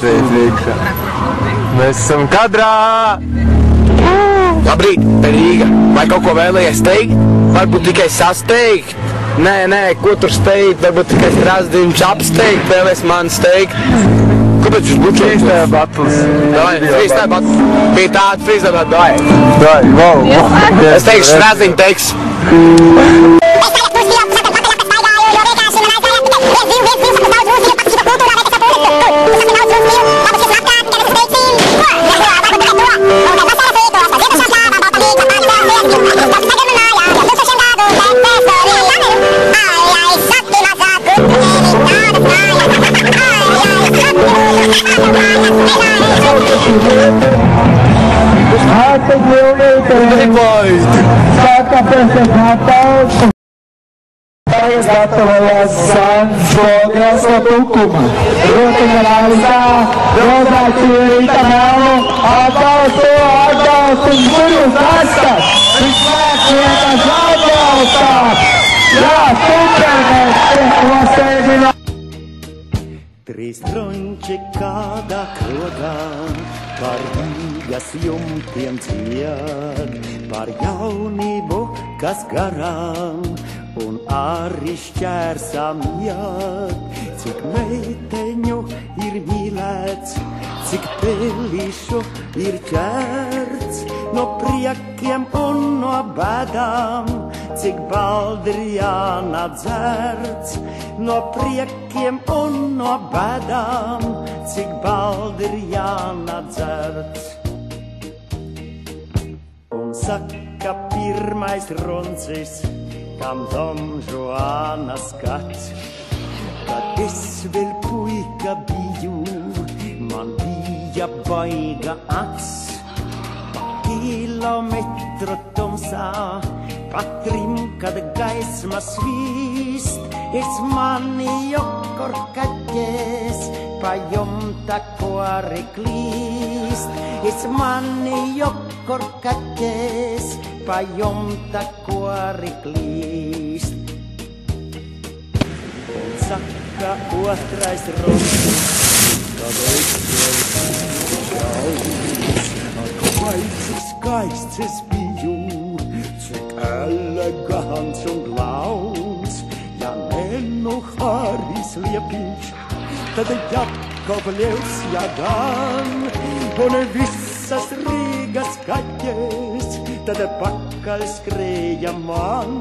Priekšā. Mēs esam kadrā! Labrīt, te Rīga. Vai kaut ko vēlējies teikt? Varbūt tikai sasteigt? Nē, ko tur steigt? Varbūt tikai Strasdiņš apsteigt, vēlēs man steigt. Kāpēc jūs bučo? Freestyle battles. Freestyle battles. Bija tāda freestyle battles. Wow. Es teikšu, Strasdiņš teiks. Gatavojās Sanfogras tukuma. Rotiņa raizā, rozā čīrīta melnu, atbalstu, kurus esat, vismēcietas atbalstāt. Jā, supermēs, nostēdināt. Trīs tronči kādā krogā, par Rīgas jumtiem ciet, par jaunību, kas garām, un arī šķērsām iet. Cik meiteņu ir mīlēts, cik pelīšu ir ķerts, no priekiem un no bēdām, cik baldrijāna dzerts, no priekiem un no bēdām, cik baldrijāna dzerts. Un saka pirmais runcis, kam Dom Žuana skats, kad es vēl puika biju, man bija baiga acs. Pa kilometru tumsā, pa trim, kad gaisma svīst, es mani jokor kaķēs, pa jumta kori klīst. Es mani jokor kaķēs, pa jumta kori klīst. Un saka otrais runcis, kad es vēl šaus, vai cik skaists es biju, cik elegants un glauns. Ja nu Haris Liepiņš, tad Jakovļevs Jagan, un visas Rīgas kaķes, tad pakaļ skrēja man.